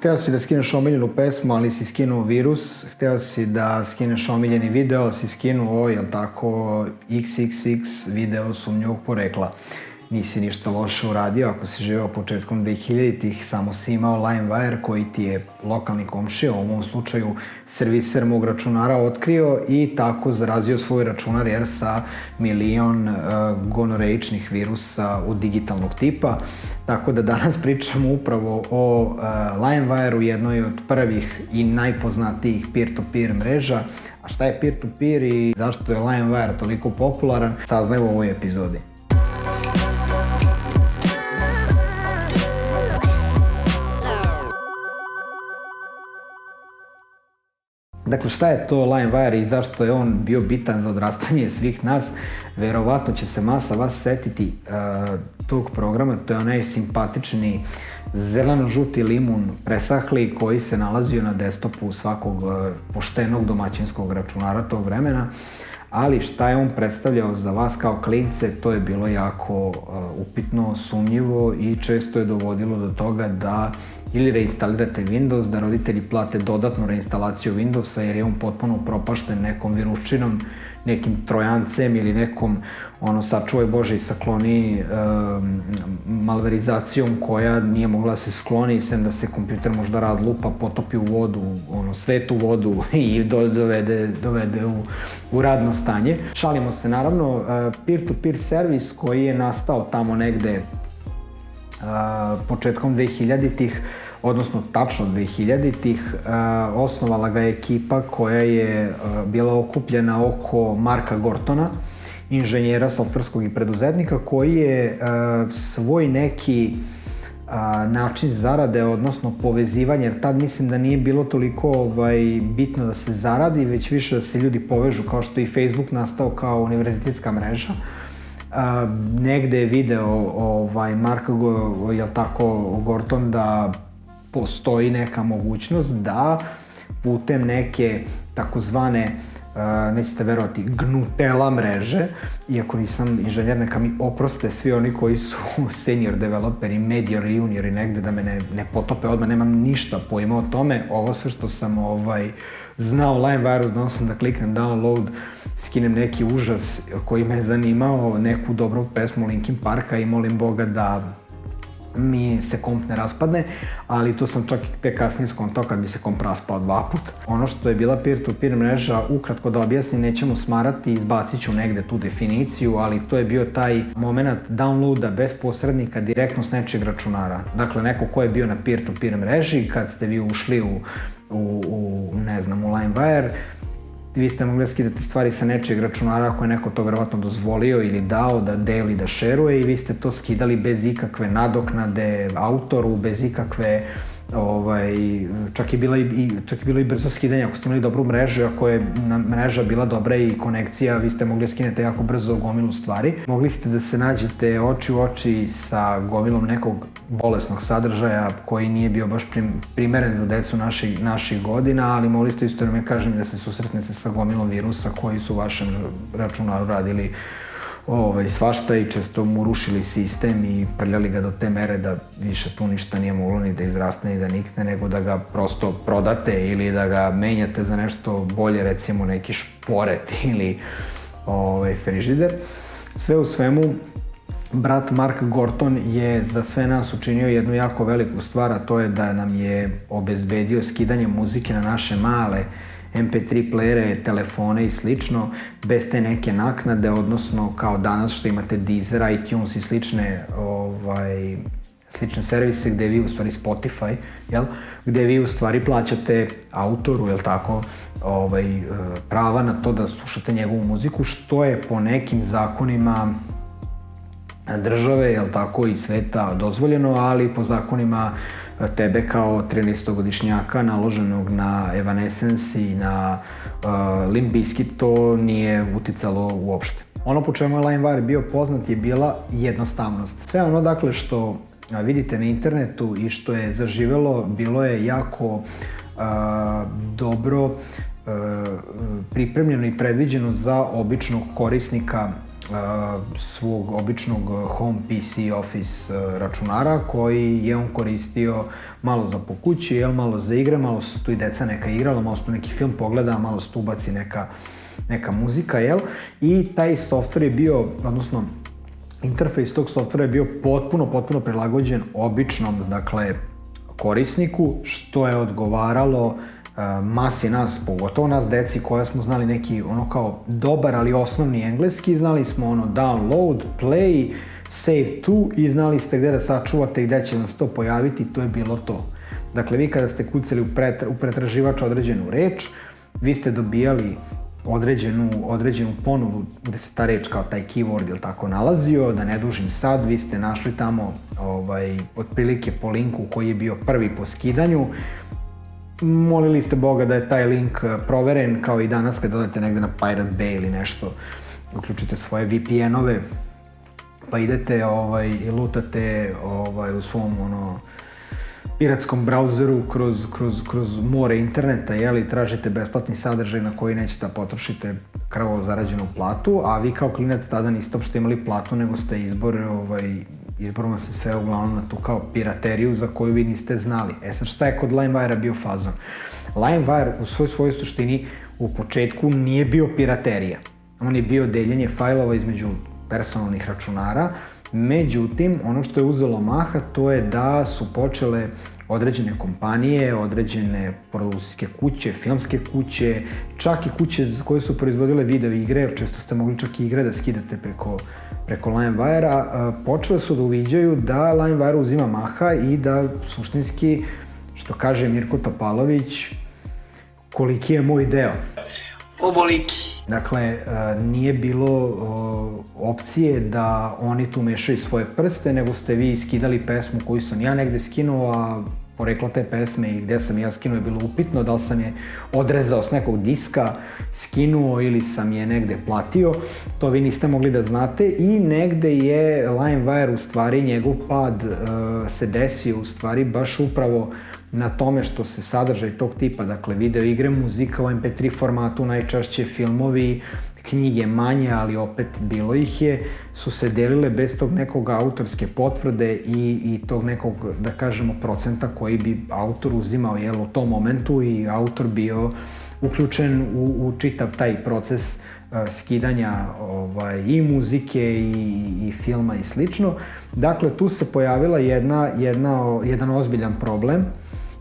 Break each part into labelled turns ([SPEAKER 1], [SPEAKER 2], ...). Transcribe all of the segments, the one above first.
[SPEAKER 1] hteo si da skineš omiljenu pesmu, ali si skinuo virus, hteo si da skineš omiljeni video, ali si skinuo, jel tako, XXX video sumnjivog porekla. Nisi ništa loše uradio ako si živeo početkom 2000-ih, samo si imao LimeWire koji ti je lokalni komšija, u mom slučaju serviser mog računara, otkrio i tako zarazio svoj računar jer sa milion gonoreičnih virusa od digitalnog tipa. Tako da danas pričamo upravo o LimeWire-u, jednoj od prvih i najpoznatijih peer-to-peer mreža. A šta je peer-to-peer i zašto je LimeWire toliko popularan, saznaj u ovoj epizodi. Dakle, šta je to LimeWire i zašto je on bio bitan za odrastanje svih nas? Verovatno će se masa vas setiti tog programa, to je onaj simpatični zeleno-žuti limun presahli koji se nalazio na desktopu svakog poštenog domaćinskog računara tog vremena. Ali šta je on predstavljao za vas kao klince, to je bilo jako upitno, sumnjivo i često je dovodilo do toga da ili reinstalirate Windows, da roditelji plate dodatnu reinstalaciju Windowsa jer je on potpuno upropašten nekom virusčinom, nekim trojancem ili nekom, sačuvaj Bože i sakloni malverizacijom koja nije mogla da se skloni sem da se kompjuter možda razlupa, potopi u vodu, svetu vodu i dovede u radno stanje. Šalimo se, naravno, peer-to-peer servis koji je nastao tamo negde početkom 2000-ih, odnosno tačno 2000-ih, osnovala ga je ekipa koja je bila okupljena oko Marka Gortona, inženjera softverskog i preduzetnika, koji je svoj neki način zarade, odnosno povezivanje, jer tad mislim da nije bilo toliko bitno da se zaradi, već više da se ljudi povežu, kao što je i Facebook nastao kao univerzitetska mreža. Negde je video Mark Gorton da postoji neka mogućnost da putem neke takozvane, nećete verovati, gnutela mreže, iako nisam inženjer, neka mi oproste svi oni koji su senior developeri, medior ili juniori negde, da me ne potope odmah, nemam ništa pojma o tome. Ovo sve što sam znao LimeWire, znao sam da kliknem download, skinem neki užas koji me je zanimao, neku dobru pesmu Linkin Parka i molim Boga da mi se komp ne raspadne, ali to sam čak i te kasnije skontao kad bi se komp raspao 2 puta. Ono što je bila peer-to-peer mreža, ukratko da objasnim, nećemo smarati, izbacit ću negde tu definiciju, ali to je bio taj moment downloada bez posrednika direktno s nečeg računara. Dakle, neko ko je bio na peer-to-peer mreži, kad ste vi ušli u LimeWire, vi ste mogli da skidate stvari sa nečijeg računara ako je neko to verovatno dozvolio ili dao da deli, da šeruje, i vi ste to skidali bez ikakve nadoknade autoru, bez ikakve, čak je bilo i brzo skidanje. Ako ste imali dobru mrežu, ako je mreža bila dobra i konekcija, vi ste mogli da skinete jako brzo gomilu stvari. Mogli ste da se nađete oči u oči sa gomilom nekog bolesnog sadržaja koji nije bio baš primeren za decu naših godina, ali mogli ste isto da se susretnete sa gomilom virusa koji su u vašem računaru radili svašta i često mu rušili sistem i prljali ga do te mere da više tu ništa nije moglo ni da izraste ni da nikne, nego da ga prosto prodate ili da ga menjate za nešto bolje, recimo neki šporet ili frižider. Sve u svemu, brat Mark Gorton je za sve nas učinio jednu jako veliku stvar, a to je da nam je obezbedio skidanje muzike na naše male MP3 playere, telefone i slično, bez te neke naknade, odnosno kao danas što imate Deezer, iTunes i slične servise gde vi u stvari Spotify, gde vi u stvari plaćate autoru, prava na to da slušate njegovu muziku, što je po nekim zakonima države, i sveta dozvoljeno, ali po zakonima tebe kao 13-godišnjaka naloženog na Evanescence i na Limp Bizkit to nije uticalo uopšte. Ono po čemu je LimeWire bio poznat je bila jednostavnost. Sve ono dakle što vidite na internetu i što je zaživelo bilo je jako dobro pripremljeno i predviđeno za običnog korisnika svog običnog home PC office računara koji je on koristio malo za po kući, malo za igre, malo su tu i deca neka igrala, malo su tu neki film pogleda, malo su tu ubaci neka muzika, i taj softver je bio, odnosno interfejs tog softvera je bio potpuno prilagođen običnom, dakle, korisniku, što je odgovaralo masi nas, pogotovo nas deci koja smo znali neki ono kao dobar, ali osnovni engleski, znali smo ono download, play, save to i znali ste gde da sačuvate i gde će vam se to pojaviti, to je bilo to. Dakle, vi kada ste kucali u pretraživač određenu reč, vi ste dobijali određenu ponudu gde se ta reč kao taj keyword ili tako nalazio, da ne dužim sad, vi ste našli tamo otprilike po linku koji je bio prvi po skidanju, molili ste Boga da je taj link proveren, kao i danas kad odete negde na Pirate Bay ili nešto, uključite svoje VPN-ove, pa idete i lutate u svom piratskom brauzeru kroz more interneta, tražite besplatni sadržaj na koji nećete da potrošite krvavo zarađenu platu, a vi kao klinac tada niste uopšte imali platu, nego ste izborom se sve uglavnom na tu kao pirateriju za koju vi niste znali. Sad šta je kod LimeWire-a bio fazon? LimeWire u svojoj suštini u početku nije bio piraterija. On je bio deljenje fajlova između personalnih računara, međutim, ono što je uzelo maha, to je da su počele određene kompanije, određene produkcijske kuće, filmske kuće, čak i kuće koje su proizvodile video igre, jer često ste mogli čak i igre da skidate preko LimeWire-a, počele su da uviđaju da LimeWire uzima maha i da suštinski, što kaže Mirko Topalović, koliki je moj deo.
[SPEAKER 2] Ovoliki.
[SPEAKER 1] Dakle, nije bilo opcije da oni tu mešaju svoje prste, nego ste vi skidali pesmu koju sam ja negde skinuo, a poreklo te pesme i gde sam ja skinuo je bilo upitno, da li sam je odrezao s nekog diska, skinuo ili sam je negde platio, to vi niste mogli da znate i negde je LimeWire u stvari, njegov pad se desio u stvari baš upravo na tome što se sadržaj tog tipa, dakle video igre, muzika u MP3 formatu, najčešće filmovi, knjige manje, ali opet bilo ih je, su se delile bez tog nekog autorske potvrde i tog nekog, da kažemo, procenta koji bi autor uzimao u tom momentu i autor bio uključen u čitav taj proces skidanja i muzike i filma i slično. Dakle, tu se pojavila jedan ozbiljan problem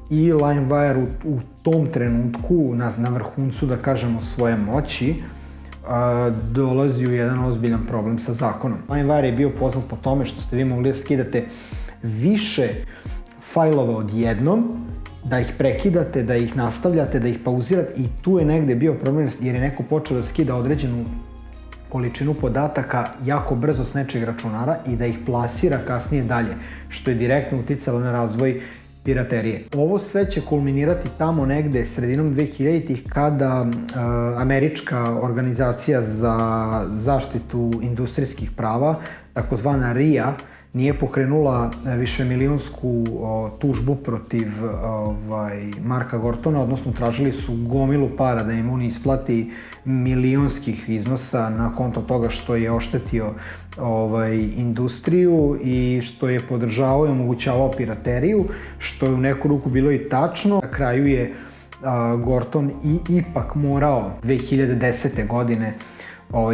[SPEAKER 1] i LimeWire u tom trenutku, na vrhuncu, da kažemo, svoje moći, dolazi u jedan ozbiljan problem sa zakonom. LimeWire je bio poznat po tome što ste vi mogli da skidate više fajlova odjednom, da ih prekidate, da ih nastavljate, da ih pauzirate i tu je negde bio problem jer je neko počeo da skida određenu količinu podataka jako brzo s nečeg računara i da ih plasira kasnije dalje, što je direktno uticalo na razvoj piraterije. Ovo sve će kulminirati tamo negde sredinom 2000-ih kada američka organizacija za zaštitu industrijskih prava, takozvana RIA, nije pokrenula višemilionsku tužbu protiv Marka Gortona, odnosno tražili su gomilu para da im on isplati milionskih iznosa na konto toga što je oštetio industriju i što je podržavao i omogućavao pirateriju, što je u neku ruku bilo i tačno. Na kraju je Gorton ipak morao 2010. godine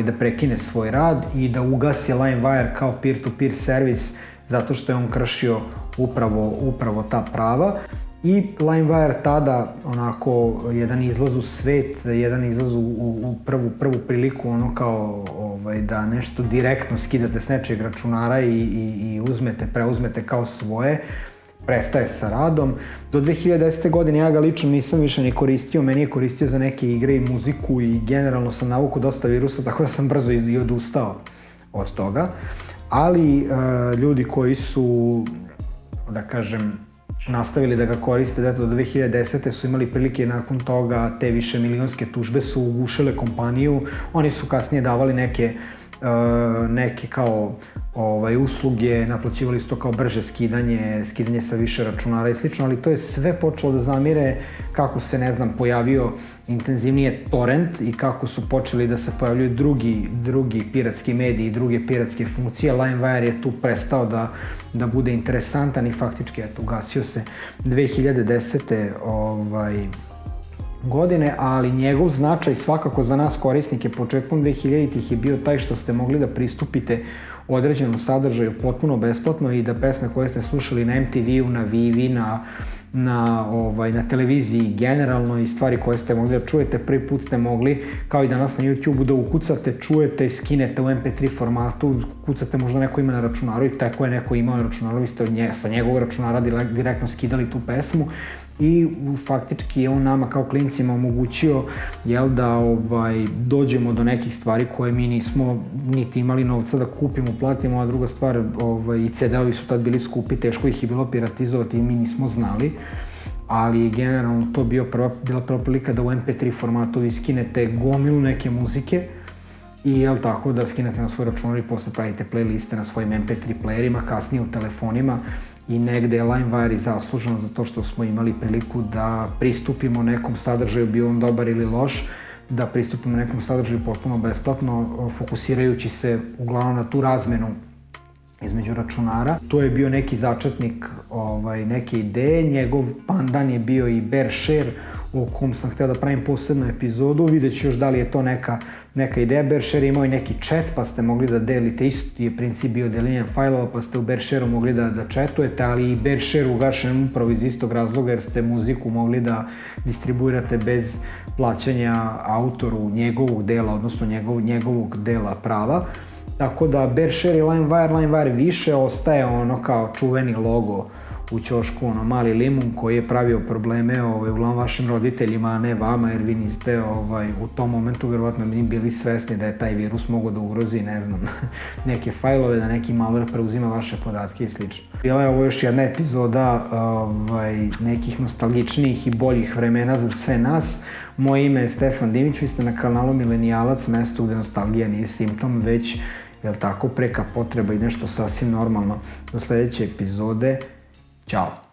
[SPEAKER 1] da prekine svoj rad i da ugasi LimeWire kao peer-to-peer servis zato što je on kršio upravo ta prava. I LimeWire tada, onako, jedan izlaz u svet, jedan izlaz u prvu priliku, ono kao da nešto direktno skidate s nečeg računara i preuzmete kao svoje, prestaje sa radom. Do 2010. godine ja ga lično nisam više ni koristio, meni je koristio za neke igre i muziku i generalno sam navukao dosta virusa, tako da sam brzo i odustao od toga. Ali ljudi koji su, da kažem, nastavili da ga koriste, do 2010. su imali prilike nakon toga, te višemilionske tužbe su ugušile kompaniju, oni su kasnije davali neke kao usluge, naplaćivali su to kao brže skidanje sa više računara i slično, ali to je sve počelo da zamire kako se, ne znam, pojavio intenzivnije torrent i kako su počeli da se pojavljuju drugi piratski mediji i druge piratske funkcije. LimeWire je tu prestao da bude interesantan i faktički, eto, ugasio se 2010. Godine, ali njegov značaj svakako za nas korisnike početkom 2000-ih je bio taj što ste mogli da pristupite određenom sadržaju potpuno besplatno i da pesme koje ste slušali na MTV-u, na Vivi, na televiziji generalno i stvari koje ste mogli da čujete, prvi put ste mogli, kao i danas na YouTube-u, da ukucate, čujete i skinete u MP3 formatu, kucate možda neko ima na računaru i tako je neko imao na računaru, vi ste sa njegovog računara direktno skidali tu pesmu i faktički je on nama kao klincima omogućio da dođemo do nekih stvari koje mi nismo niti imali novca da kupimo, platimo, a druga stvar, i CD-ovi su tad bili skupi, teško ih je bilo piratizovati i mi nismo znali, ali generalno to bila prva prilika da u MP3 formatu vi skinete gomilu neke muzike i tako da skinete na svoj računar i posle pravite playliste na svojim MP3 playerima, kasnije u telefonima. I negde je LimeWire i zaslužan za to što smo imali priliku da pristupimo nekom sadržaju, bio on dobar ili loš, da pristupimo nekom sadržaju potpuno besplatno, fokusirajući se uglavnom na tu razmenu između računara. To je bio neki začetnik neke ideje, njegov pandan je bio i BearShare, o kom sam hteo da pravim posebnu epizodu, vidjet ću još da li je to neka ideja. BearShare je imao i neki chat, pa ste mogli da delite, isti je princip bio deljenja fajlova, pa ste u BearShare-u mogli da chatujete, ali i BearShare ugašen upravo iz istog razloga jer ste muziku mogli da distribuirate bez plaćanja autoru njegovog dela, odnosno njegovog dela prava. Tako da BearShare i LimeWire više ostaje ono kao čuveni logo u ćošku, mali limun koji je pravio probleme uglavnom vašim roditeljima, a ne vama, jer vi niste u tom momentu verovatno bili svesni da je taj virus mogao da ugrozi, ne znam, neke fajlove, da neki malware preuzima vaše podatke i slično. Bila je ovo još jedna epizoda nekih nostalgičnijih i boljih vremena za sve nas. Moje ime je Stefan Dimić, vi ste na kanalu Milenijalac, mesto gde nostalgija nije simptom, već, preka potreba i nešto sasvim normalno. Do sledeće epizode, ćao!